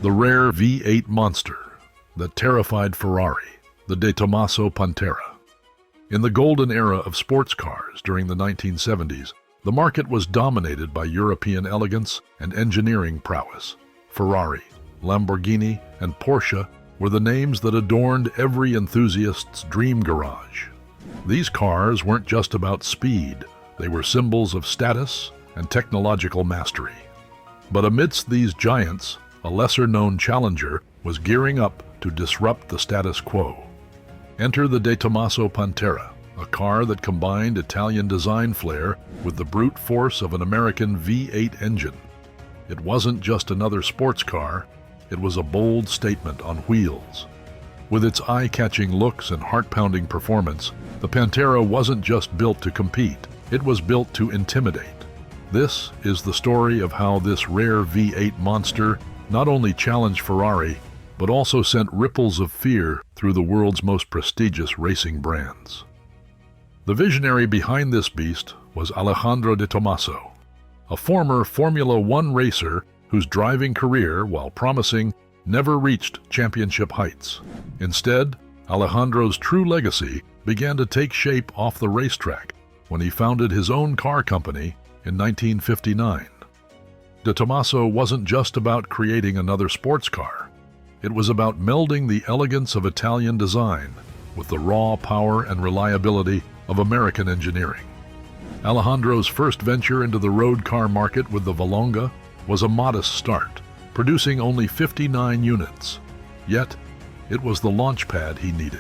The rare V8 monster that terrified Ferrari, the De Tomaso Pantera. In the golden era of sports cars during the 1970s, the market was dominated by European elegance and engineering prowess. Ferrari, Lamborghini, and Porsche were the names that adorned every enthusiast's dream garage. These cars weren't just about speed, they were symbols of status and technological mastery. But amidst these giants, a lesser-known challenger was gearing up to disrupt the status quo. Enter the De Tomaso Pantera, a car that combined Italian design flair with the brute force of an American V8 engine. It wasn't just another sports car, it was a bold statement on wheels. With its eye-catching looks and heart-pounding performance, the Pantera wasn't just built to compete, it was built to intimidate. This is the story of how this rare V8 monster not only challenged Ferrari, but also sent ripples of fear through the world's most prestigious racing brands. The visionary behind this beast was Alejandro de Tomaso, a former Formula One racer whose driving career, while promising, never reached championship heights. Instead, Alejandro's true legacy began to take shape off the racetrack when he founded his own car company in 1959. De Tomaso wasn't just about creating another sports car. It was about melding the elegance of Italian design with the raw power and reliability of American engineering. Alejandro's first venture into the road car market with the Volonga was a modest start, producing only 59 units. Yet, it was the launchpad he needed.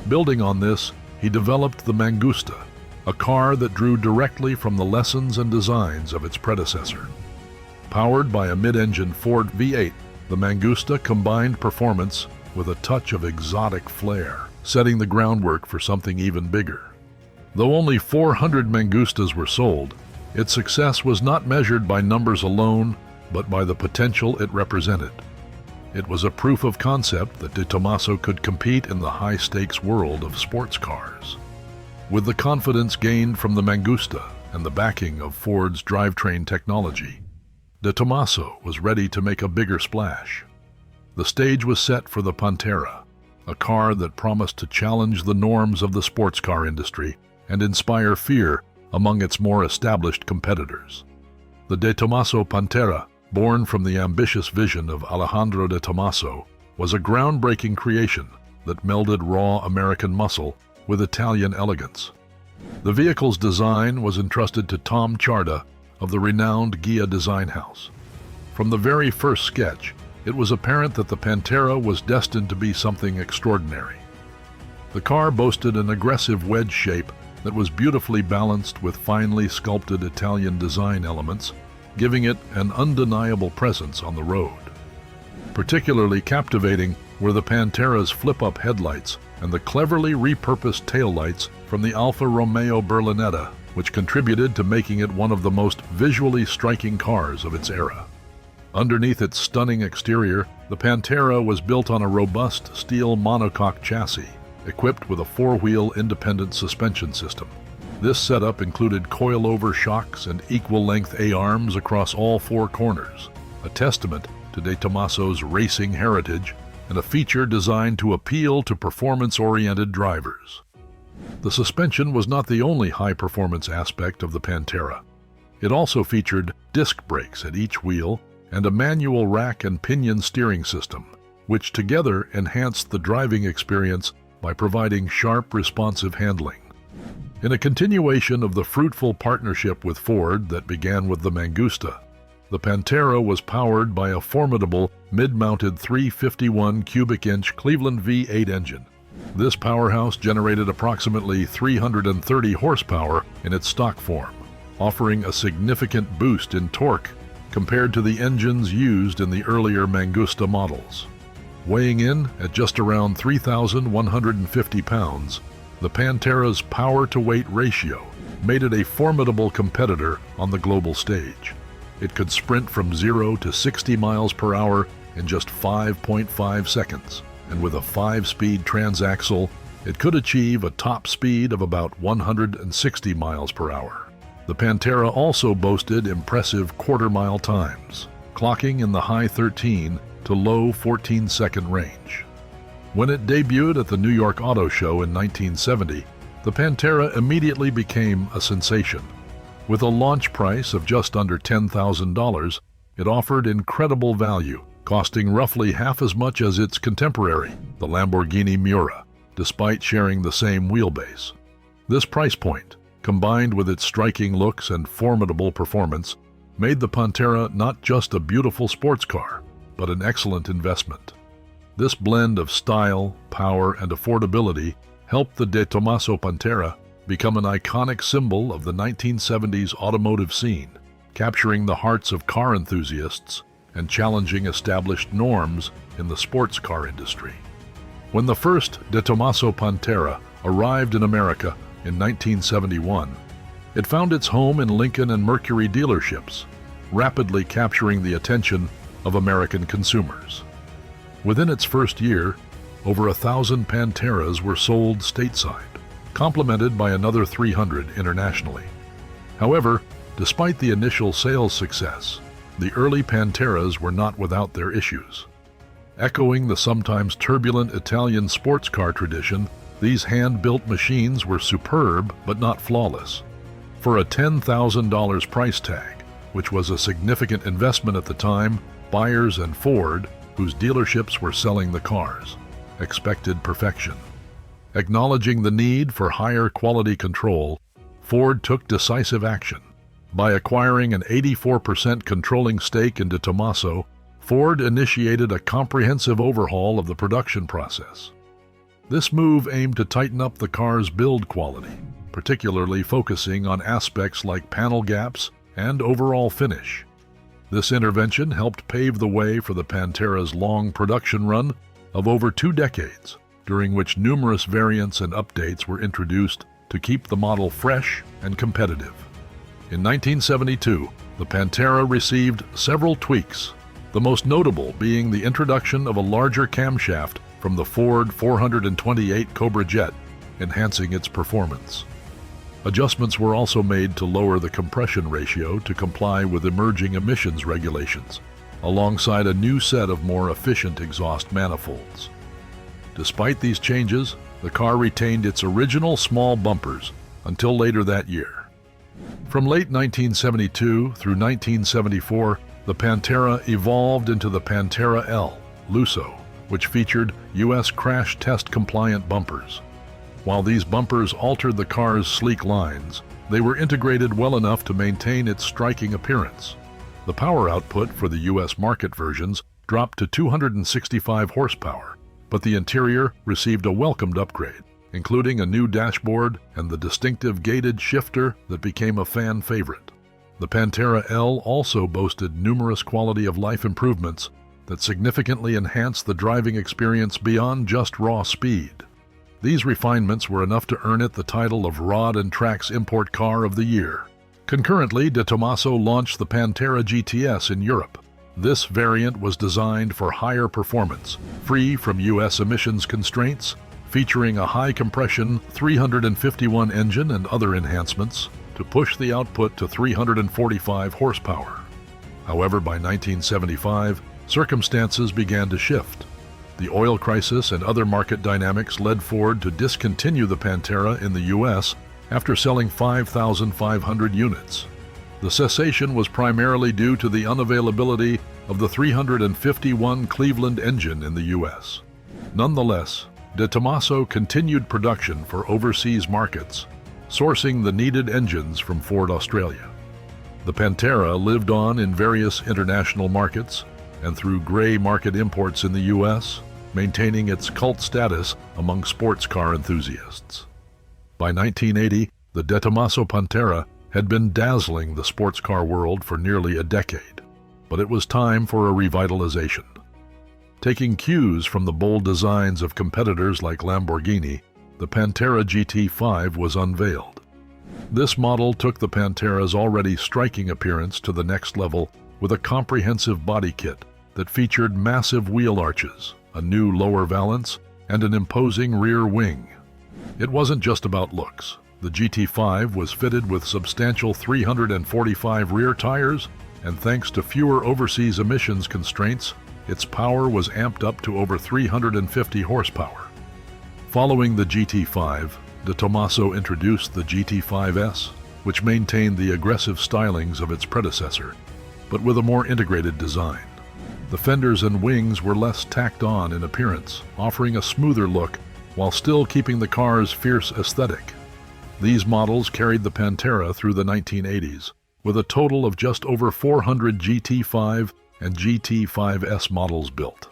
Building on this, he developed the Mangusta, a car that drew directly from the lessons and designs of its predecessor. Powered by a mid-engine Ford V8, the Mangusta combined performance with a touch of exotic flair, setting the groundwork for something even bigger. Though only 400 Mangustas were sold, its success was not measured by numbers alone, but by the potential it represented. It was a proof of concept that De Tomaso could compete in the high-stakes world of sports cars. With the confidence gained from the Mangusta and the backing of Ford's drivetrain technology, De Tomaso was ready to make a bigger splash. The stage was set for the Pantera, a car that promised to challenge the norms of the sports car industry and inspire fear among its more established competitors. The De Tomaso Pantera, born from the ambitious vision of Alejandro de Tomaso, was a groundbreaking creation that melded raw American muscle with Italian elegance. The vehicle's design was entrusted to Tom Charda of the renowned Ghia design house. From the very first sketch, it was apparent that the Pantera was destined to be something extraordinary. The car boasted an aggressive wedge shape that was beautifully balanced with finely sculpted Italian design elements, giving it an undeniable presence on the road. Particularly captivating were the Pantera's flip-up headlights and the cleverly repurposed taillights from the Alfa Romeo Berlinetta, which contributed to making it one of the most visually striking cars of its era. Underneath its stunning exterior, the Pantera was built on a robust steel monocoque chassis, equipped with a four-wheel independent suspension system. This setup included coilover shocks and equal-length A-arms across all four corners, a testament to De Tomaso's racing heritage and a feature designed to appeal to performance-oriented drivers. The suspension was not the only high-performance aspect of the Pantera. It also featured disc brakes at each wheel and a manual rack and pinion steering system, which together enhanced the driving experience by providing sharp, responsive handling. In a continuation of the fruitful partnership with Ford that began with the Mangusta, the Pantera was powered by a formidable mid-mounted 351 cubic-inch Cleveland V8 engine. This powerhouse generated approximately 330 horsepower in its stock form, offering a significant boost in torque compared to the engines used in the earlier Mangusta models. Weighing in at just around 3,150 pounds, the Pantera's power-to-weight ratio made it a formidable competitor on the global stage. It could sprint from 0 to 60 miles per hour in just 5.5 seconds, and with a 5-speed transaxle, it could achieve a top speed of about 160 miles per hour. The Pantera also boasted impressive quarter-mile times, clocking in the high 13 to low 14-second range. When it debuted at the New York Auto Show in 1970, the Pantera immediately became a sensation. With a launch price of just under $10,000, it offered incredible value, costing roughly half as much as its contemporary, the Lamborghini Miura, despite sharing the same wheelbase. This price point, combined with its striking looks and formidable performance, made the Pantera not just a beautiful sports car, but an excellent investment. This blend of style, power, and affordability helped the De Tomaso Pantera become an iconic symbol of the 1970s automotive scene, capturing the hearts of car enthusiasts and challenging established norms in the sports car industry. When the first De Tomaso Pantera arrived in America in 1971, it found its home in Lincoln and Mercury dealerships, rapidly capturing the attention of American consumers. Within its first year, over 1,000 Panteras were sold stateside, complemented by another 300 internationally. However, despite the initial sales success, the early Panteras were not without their issues. Echoing the sometimes turbulent Italian sports car tradition, these hand-built machines were superb but not flawless. For a $10,000 price tag, which was a significant investment at the time, buyers and Ford, whose dealerships were selling the cars, expected perfection. Acknowledging the need for higher quality control, Ford took decisive action. By acquiring an 84% controlling stake in De Tomaso, Ford initiated a comprehensive overhaul of the production process. This move aimed to tighten up the car's build quality, particularly focusing on aspects like panel gaps and overall finish. This intervention helped pave the way for the Pantera's long production run of over 2 decades, during which numerous variants and updates were introduced to keep the model fresh and competitive. In 1972, the Pantera received several tweaks, the most notable being the introduction of a larger camshaft from the Ford 428 Cobra Jet, enhancing its performance. Adjustments were also made to lower the compression ratio to comply with emerging emissions regulations, alongside a new set of more efficient exhaust manifolds. Despite these changes, the car retained its original small bumpers until later that year. From late 1972 through 1974, the Pantera evolved into the Pantera L Lusso, which featured U.S. crash test compliant bumpers. While these bumpers altered the car's sleek lines, they were integrated well enough to maintain its striking appearance. The power output for the U.S. market versions dropped to 265 horsepower, but the interior received a welcomed upgrade, including a new dashboard and the distinctive gated shifter that became a fan favorite. The Pantera L also boasted numerous quality-of-life improvements that significantly enhanced the driving experience beyond just raw speed. These refinements were enough to earn it the title of Rod and Track's Import Car of the Year. Concurrently, De Tomaso launched the Pantera GTS in Europe. This variant was designed for higher performance, free from U.S. emissions constraints, featuring a high-compression 351 engine and other enhancements to push the output to 345 horsepower. However, by 1975, circumstances began to shift. The oil crisis and other market dynamics led Ford to discontinue the Pantera in the U.S. after selling 5,500 units. The cessation was primarily due to the unavailability of the 351 Cleveland engine in the U.S. Nonetheless, De Tomaso continued production for overseas markets, sourcing the needed engines from Ford Australia. The Pantera lived on in various international markets and through gray market imports in the U.S., maintaining its cult status among sports car enthusiasts. By 1980, the De Tomaso Pantera had been dazzling the sports car world for nearly a decade, but it was time for a revitalization. Taking cues from the bold designs of competitors like Lamborghini, the Pantera GT5 was unveiled. This model took the Pantera's already striking appearance to the next level with a comprehensive body kit that featured massive wheel arches, a new lower valance, and an imposing rear wing. It wasn't just about looks. The GT5 was fitted with substantial 345 rear tires, and thanks to fewer overseas emissions constraints, its power was amped up to over 350 horsepower. Following the GT5, de Tomaso introduced the GT5S, which maintained the aggressive stylings of its predecessor, but with a more integrated design. The fenders and wings were less tacked on in appearance, offering a smoother look while still keeping the car's fierce aesthetic. These models carried the Pantera through the 1980s, with a total of just over 400 GT5 and GT5S models built.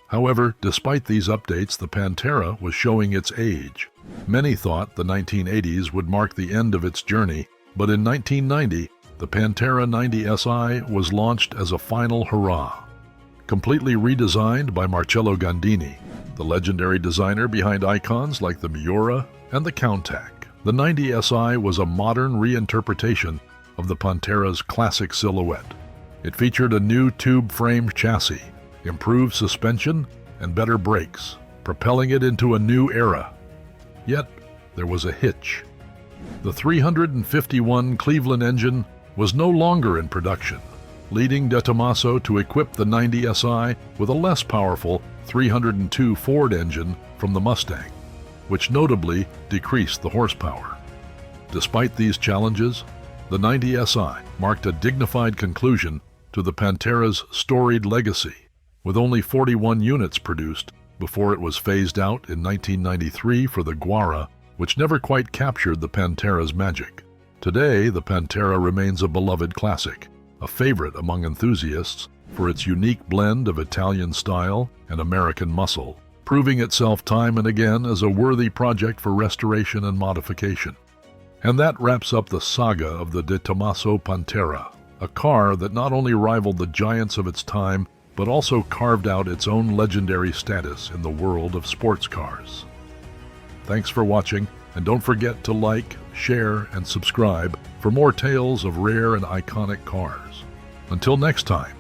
However, despite these updates, the Pantera was showing its age. Many thought the 1980s would mark the end of its journey, but in 1990, the Pantera 90 SI was launched as a final hurrah. Completely redesigned by Marcello Gandini, the legendary designer behind icons like the Miura and the Countach, the 90 SI was a modern reinterpretation of the Pantera's classic silhouette. It featured a new tube-frame chassis, improved suspension, and better brakes, propelling it into a new era. Yet, there was a hitch. The 351 Cleveland engine was no longer in production, leading de Tomaso to equip the 90 SI with a less powerful 302 Ford engine from the Mustang, which notably decreased the horsepower. Despite these challenges, the 90 SI marked a dignified conclusion to the Pantera's storied legacy, with only 41 units produced before it was phased out in 1993 for the Guara, which never quite captured the Pantera's magic. Today, the Pantera remains a beloved classic, a favorite among enthusiasts for its unique blend of Italian style and American muscle, proving itself time and again as a worthy project for restoration and modification. And that wraps up the saga of the de Tomaso Pantera, a car that not only rivaled the giants of its time, but also carved out its own legendary status in the world of sports cars. Thanks for watching, and don't forget to like, share, and subscribe for more tales of rare and iconic cars. Until next time,